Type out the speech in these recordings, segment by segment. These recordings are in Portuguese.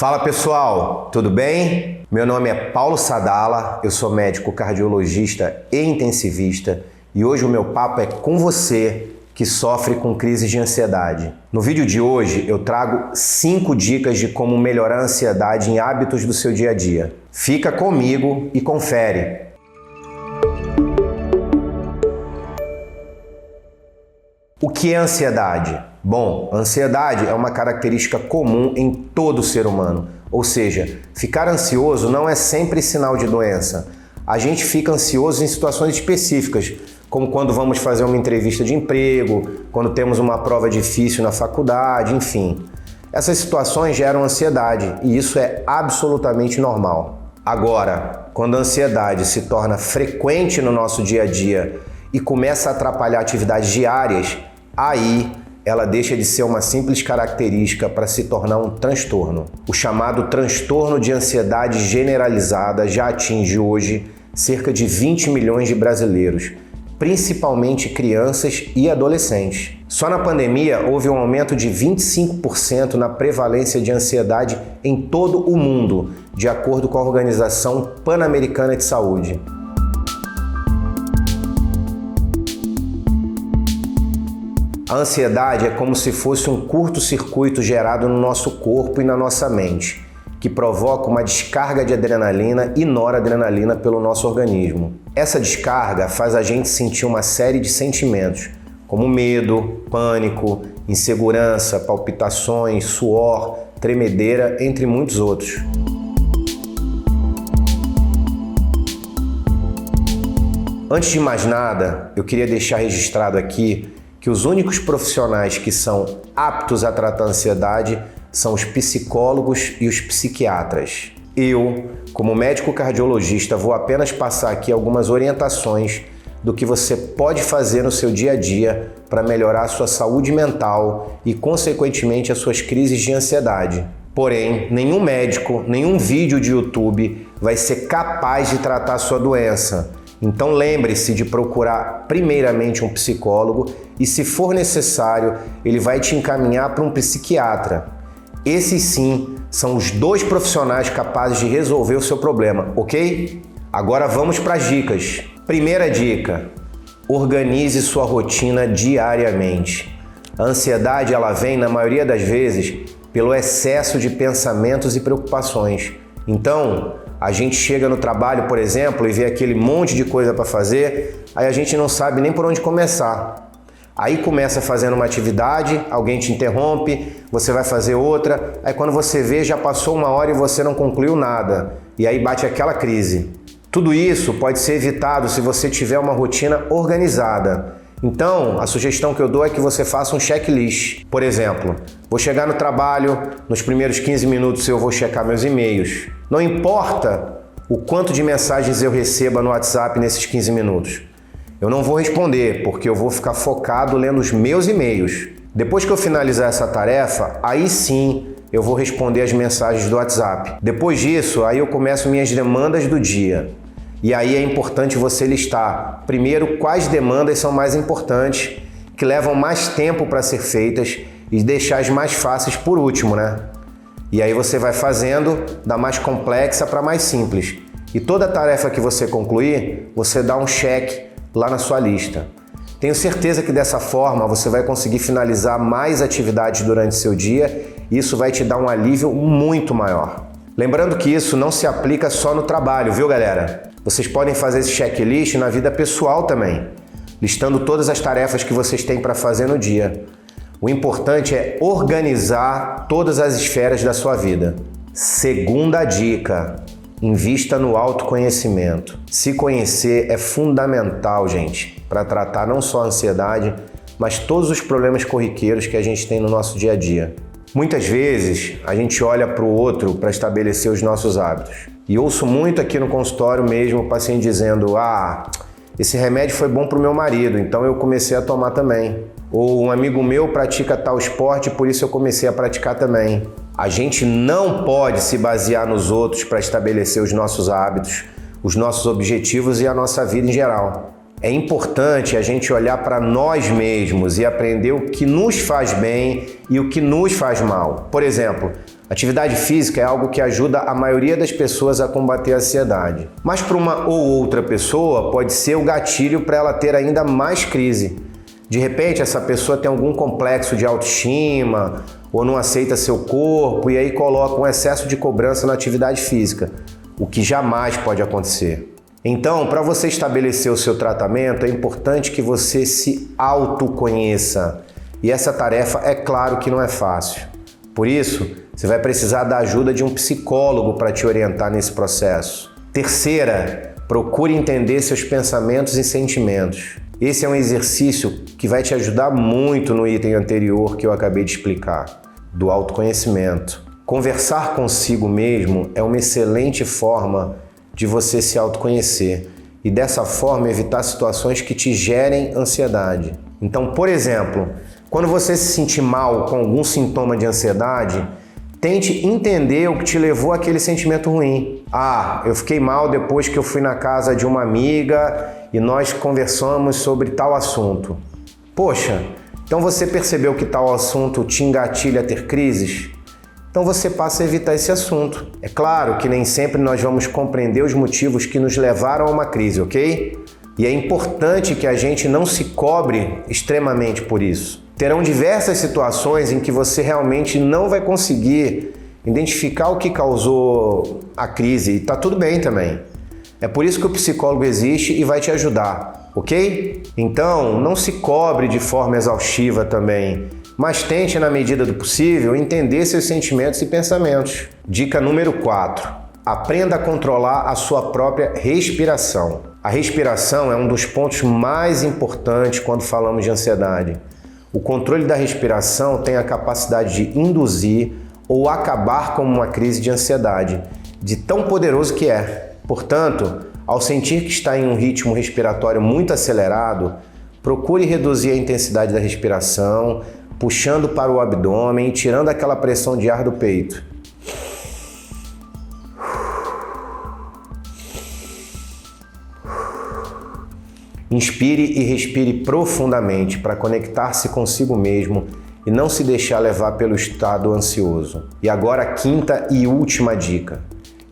Fala pessoal, tudo bem? Meu nome é Paulo Sadala, eu sou médico cardiologista e intensivista e hoje o meu papo é com você que sofre com crises de ansiedade. No vídeo de hoje eu trago 5 dicas de como melhorar a ansiedade em hábitos do seu dia a dia. Fica comigo e confere. O que é ansiedade? Bom, a ansiedade é uma característica comum em todo ser humano, ou seja, ficar ansioso não é sempre sinal de doença. A gente fica ansioso em situações específicas, como quando vamos fazer uma entrevista de emprego, quando temos uma prova difícil na faculdade, enfim. Essas situações geram ansiedade e isso é absolutamente normal. Agora, quando a ansiedade se torna frequente no nosso dia a dia e começa a atrapalhar atividades diárias, aí ela deixa de ser uma simples característica para se tornar um transtorno. O chamado transtorno de ansiedade generalizada já atinge hoje cerca de 20 milhões de brasileiros, principalmente crianças e adolescentes. Só na pandemia houve um aumento de 25% na prevalência de ansiedade em todo o mundo, de acordo com a Organização Pan-Americana de Saúde. A ansiedade é como se fosse um curto-circuito gerado no nosso corpo e na nossa mente, que provoca uma descarga de adrenalina e noradrenalina pelo nosso organismo. Essa descarga faz a gente sentir uma série de sentimentos, como medo, pânico, insegurança, palpitações, suor, tremedeira, entre muitos outros. Antes de mais nada, eu queria deixar registrado aqui que os únicos profissionais que são aptos a tratar a ansiedade são os psicólogos e os psiquiatras. Eu, como médico cardiologista, vou apenas passar aqui algumas orientações do que você pode fazer no seu dia a dia para melhorar a sua saúde mental e, consequentemente, as suas crises de ansiedade. Porém, nenhum médico, nenhum vídeo de YouTube vai ser capaz de tratar a sua doença. Então lembre-se de procurar primeiramente um psicólogo e, se for necessário, ele vai te encaminhar para um psiquiatra. Esses sim são os 2 profissionais capazes de resolver o seu problema, ok? Agora vamos para as dicas. Primeira dica: organize sua rotina diariamente. A ansiedade ela vem, na maioria das vezes, pelo excesso de pensamentos e preocupações. Então, a gente chega no trabalho, por exemplo, e vê aquele monte de coisa para fazer, aí a gente não sabe nem por onde começar. Aí começa fazendo uma atividade, alguém te interrompe, você vai fazer outra, aí quando você vê já passou 1 hora e você não concluiu nada, e aí bate aquela crise. Tudo isso pode ser evitado se você tiver uma rotina organizada. Então, a sugestão que eu dou é que você faça um checklist. Por exemplo, vou chegar no trabalho, nos primeiros 15 minutos eu vou checar meus e-mails. Não importa o quanto de mensagens eu receba no WhatsApp nesses 15 minutos. Eu não vou responder, porque eu vou ficar focado lendo os meus e-mails. Depois que eu finalizar essa tarefa, aí sim eu vou responder as mensagens do WhatsApp. Depois disso, aí eu começo minhas demandas do dia. E aí é importante você listar, primeiro, quais demandas são mais importantes, que levam mais tempo para ser feitas e deixar as mais fáceis por último, né? E aí você vai fazendo da mais complexa para mais simples. E toda tarefa que você concluir, você dá um check lá na sua lista. Tenho certeza que dessa forma você vai conseguir finalizar mais atividades durante seu dia e isso vai te dar um alívio muito maior. Lembrando que isso não se aplica só no trabalho, viu galera? Vocês podem fazer esse checklist na vida pessoal também, listando todas as tarefas que vocês têm para fazer no dia. O importante é organizar todas as esferas da sua vida. Segunda dica: invista no autoconhecimento. Se conhecer é fundamental, gente, para tratar não só a ansiedade, mas todos os problemas corriqueiros que a gente tem no nosso dia a dia. Muitas vezes a gente olha para o outro para estabelecer os nossos hábitos. E ouço muito aqui no consultório mesmo o paciente dizendo: esse remédio foi bom para o meu marido, então eu comecei a tomar também. Ou um amigo meu pratica tal esporte, por isso eu comecei a praticar também. A gente não pode se basear nos outros para estabelecer os nossos hábitos, os nossos objetivos e a nossa vida em geral. É importante a gente olhar para nós mesmos e aprender o que nos faz bem e o que nos faz mal. Por exemplo, atividade física é algo que ajuda a maioria das pessoas a combater a ansiedade. Mas para uma ou outra pessoa pode ser o gatilho para ela ter ainda mais crise. De repente essa pessoa tem algum complexo de autoestima ou não aceita seu corpo e aí coloca um excesso de cobrança na atividade física, o que jamais pode acontecer. Então, para você estabelecer o seu tratamento, é importante que você se autoconheça. E essa tarefa, é claro que não é fácil. Por isso, você vai precisar da ajuda de um psicólogo para te orientar nesse processo. Terceira, procure entender seus pensamentos e sentimentos. Esse é um exercício que vai te ajudar muito no item anterior que eu acabei de explicar, do autoconhecimento. Conversar consigo mesmo é uma excelente forma de você se autoconhecer e dessa forma evitar situações que te gerem ansiedade. Então, por exemplo, quando você se sentir mal com algum sintoma de ansiedade, tente entender o que te levou àquele sentimento ruim. Ah, eu fiquei mal depois que eu fui na casa de uma amiga e nós conversamos sobre tal assunto. Poxa, então você percebeu que tal assunto te engatilha a ter crises? Então você passa a evitar esse assunto. É claro que nem sempre nós vamos compreender os motivos que nos levaram a uma crise, ok? E é importante que a gente não se cobre extremamente por isso. Terão diversas situações em que você realmente não vai conseguir identificar o que causou a crise e tá tudo bem também. É por isso que o psicólogo existe e vai te ajudar, ok? Então, não se cobre de forma exaustiva também, mas tente, na medida do possível, entender seus sentimentos e pensamentos. Dica número 4. Aprenda a controlar a sua própria respiração. A respiração é um dos pontos mais importantes quando falamos de ansiedade. O controle da respiração tem a capacidade de induzir ou acabar com uma crise de ansiedade, de tão poderoso que é. Portanto, ao sentir que está em um ritmo respiratório muito acelerado, procure reduzir a intensidade da respiração, puxando para o abdômen e tirando aquela pressão de ar do peito. Inspire e respire profundamente para conectar-se consigo mesmo e não se deixar levar pelo estado ansioso. E agora a quinta e última dica.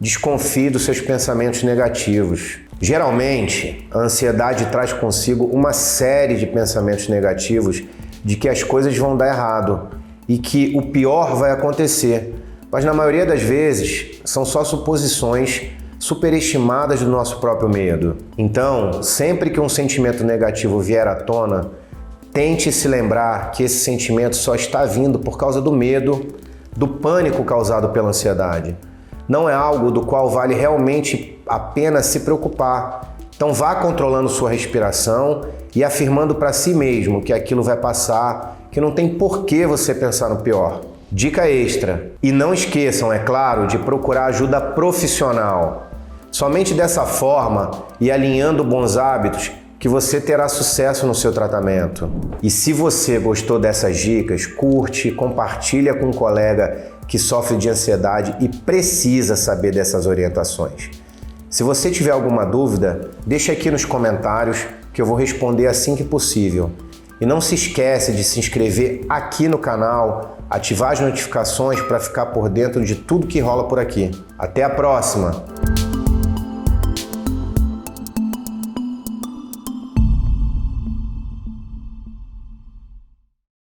Desconfie dos seus pensamentos negativos. Geralmente, a ansiedade traz consigo uma série de pensamentos negativos de que as coisas vão dar errado e que o pior vai acontecer. Mas na maioria das vezes, são só suposições superestimadas do nosso próprio medo. Então, sempre que um sentimento negativo vier à tona, tente se lembrar que esse sentimento só está vindo por causa do medo, do pânico causado pela ansiedade. Não é algo do qual vale realmente a pena se preocupar. Então vá controlando sua respiração e afirmando para si mesmo que aquilo vai passar, que não tem por que você pensar no pior. Dica extra. E não esqueçam, é claro, de procurar ajuda profissional. Somente dessa forma e alinhando bons hábitos que você terá sucesso no seu tratamento. E se você gostou dessas dicas, curte, compartilha com um colega que sofre de ansiedade e precisa saber dessas orientações. Se você tiver alguma dúvida, deixa aqui nos comentários que eu vou responder assim que possível. E não se esquece de se inscrever aqui no canal, ativar as notificações para ficar por dentro de tudo que rola por aqui. Até a próxima!